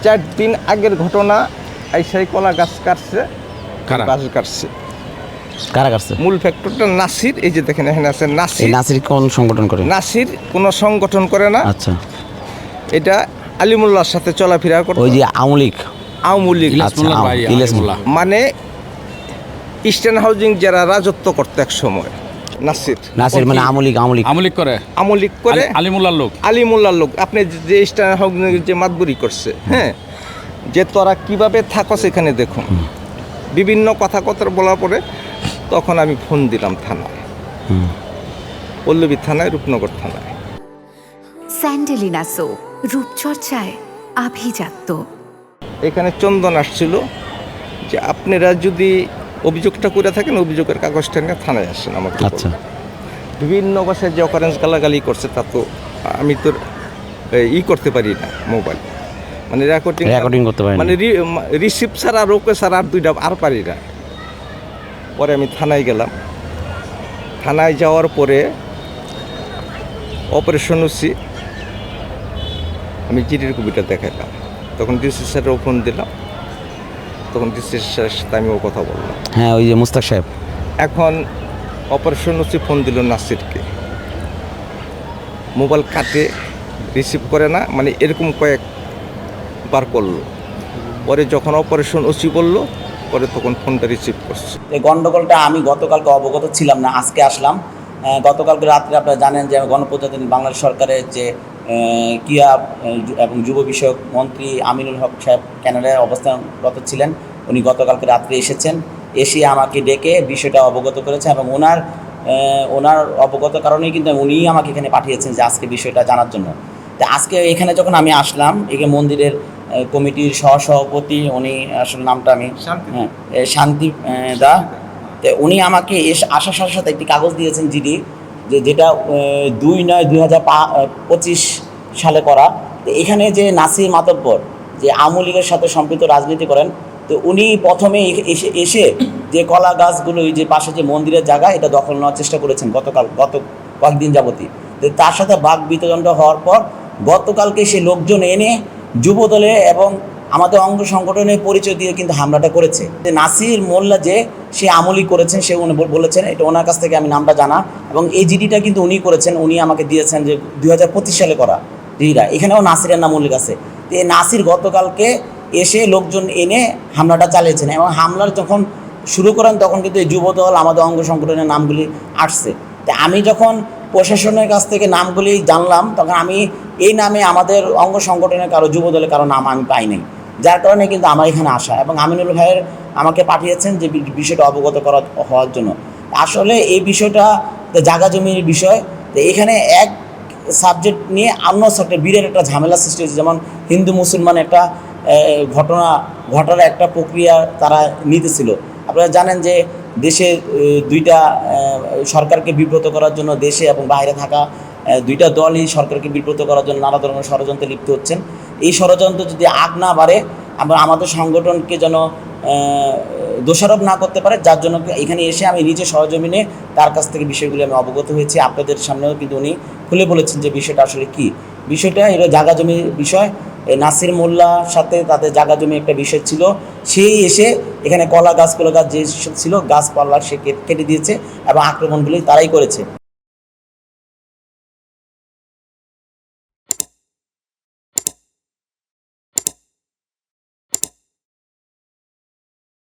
4 দিন আগের ঘটনা। আইসাই কলা গাছ কাটছে, গাছ কাটছে। কারা কাটছে? মূল ফ্যাক্টরটা নাসির। এই যে দেখেন এখানে আছে নাসির। নাসির কোন সংগঠন করে? নাসির কোনো সংগঠন করে না। আচ্ছা, এটা আলিমুল্লাহর সাথে চলাফেরা করতো। ওই যে আওয়ামী লীগ, মানে ইস্টার্ন হাউজিং যারা রাজত্ব করতো এক সময়। নাসির মানে আওয়ামী লীগ করে আলিমুল্লাহর লোক। আপনি যে ইস্টার্ন হাউজিং যে মাতবুরি করছে, হ্যাঁ, যে তোরা কিভাবে থাকস এখানে দেখুন। বিভিন্ন কথা বলার পরে তখন আমি ফোন দিলাম থানায়, পল্লবী থানায়, রূপনগর থানায়। স্যান্ডেলিনা সো, রূপচর্চায় আভিজাত্য। এখানে চন্দন আসছিল যে আপনারা যদি অভিযোগটা করে থাকেন, অভিযোগের কাগজটা নিয়ে থানায় আসেন আমাকে। আচ্ছা, বিভিন্ন ভাষায় যে অকারেন্স গালাগালি করছে তা তো আমি তো করতে পারি না, মোবাইল মানে রেকর্ডিং করতে পারি না, মানে রিসিভ ছাড়া রোকে ছাড়া আর দুইটা আর পারি না। পরে আমি থানায় গেলাম। থানায় যাওয়ার পরে অপারেশন ওসি আমি চিঠির কপিটা দেখাইলাম। তখন ডিসি স্যারেরও ফোন দিলাম। তখন ডিসি স্যারের সাথে আমিও কথা বললাম। হ্যাঁ, ওই যে মুস্তাক সাহেব। এখন অপারেশন ওসি ফোন দিল নাসিরকে, মোবাইল কাটে, রিসিভ করে না, মানে এরকম কয়েকবার করলো। পরে যখন অপারেশন ওসি বললো, পরে তখন ফোনটা রিসিভ করছে। এই গণ্ডগোলটা আমি গতকালকে অবগত ছিলাম না, আজকে আসলাম। গতকালকে রাত্রে আপনারা জানেন যে গণপ্রজাতন্ত্রী বাংলাদেশ সরকারের যে ক্রীড়া এবং যুব বিষয়ক মন্ত্রী আমিনুল হক সাহেব ক্যানাডায় অবস্থানরত ছিলেন। উনি গতকালকে রাত্রে এসেছেন, এসে আমাকে ডেকে বিষয়টা অবগত করেছেন এবং ওনার অবগত কারণেই কিন্তু উনিই আমাকে এখানে পাঠিয়েছেন যে আজকে বিষয়টা জানার জন্য। তো আজকে এখানে যখন আমি আসলাম, এখানে মন্দিরের কমিটির সহসভাপতি, উনি আসলে নামটা আমি শান্তি দা, তো উনি আমাকে আসার সাথে সাথে একটি কাগজ দিয়েছেন জিডি, যেটা 2/9/2025 সালে করা। তো এখানে যে নাসির মাতব্বর যে আওয়ামী লীগের সাথে সম্পৃক্ত রাজনীতি করেন, তো উনি প্রথমে এসে যে কলা গাছগুলো যে পাশে যে মন্দিরের জায়গা, এটা দখল নেওয়ার চেষ্টা করেছেন গত কয়েকদিন যাবতী। তো তার সাথে বাক বিতণ্ড হওয়ার পর গতকালকে সে লোকজন এনে যুবদলে এবং আমাদের অঙ্গ সংগঠনের পরিচয় দিয়ে কিন্তু হামলাটা করেছে। নাসির মোল্লা যে সে আমলি করেছেন, সে উনি বলেছেন, এটা ওনার কাছ থেকে আমি নামটা জানা, এবং এই জিডিটা কিন্তু উনি করেছেন, উনি আমাকে দিয়েছেন যে 2025 সালে করা জিডিটা। এখানেও নাসিরের নাম উল্লেখ আছে। তো এই নাসির গতকালকে এসে লোকজন এনে হামলাটা চালিয়েছেন, এবং হামলার যখন শুরু করেন তখন কিন্তু এই যুবদল আমাদের অঙ্গ সংগঠনের নামগুলি আসছে। তো আমি যখন প্রশাসনের কাছ থেকে নামগুলি জানলাম, তখন আমি এই নামে আমাদের অঙ্গ সংগঠনের কারো যুবদলের কারো নাম আমি পাই নাই, যার কারণে কিন্তু আমার এখানে আসা, এবং আমিনুল ভাইয়ের আমাকে পাঠিয়েছেন যে বিষয়টা অবগত হওয়ার জন্য। আসলে এই বিষয়টা জায়গা জমির বিষয়। তো এখানে এক সাবজেক্ট নিয়ে অন্য সাবজেক্ট বিরাট একটা ঝামেলা সৃষ্টি হয়েছে। যেমন হিন্দু মুসলমান একটা ঘটার একটা প্রক্রিয়া তারা নিতেছিল। আপনারা জানেন যে দেশে দুইটা সরকারকে বিব্রত করার জন্য দেশে এবং বাইরে থাকা দুইটা দলই সরকারকে বিব্রত করার জন্য নানা ধরনের ষড়যন্ত্রে লিপ্ত হচ্ছেন। এই ষড়যন্ত্র যদি আগ না বাড়ে, আমরা আমাদের সংগঠনকে যেন দোষারোপ না করতে পারে, যার জন্য এখানে এসে আমি নিজে সহজমিনে তার কাছ থেকে বিষয়গুলি আমি অবগত হয়েছি। আপনাদের সামনেও কিন্তু উনি খুলে বলেছেন যে বিষয়টা আসলে কী। বিষয়টা এটা জায়গা জমির বিষয়। নাসির মোল্লার সাথে তাদের জায়গা জমি একটা বিষয় ছিল, সেই এসে এখানে কলা গাছ যে ছিল গাছপালা সে কেটে দিয়েছে এবং আক্রমণগুলি তারাই করেছে।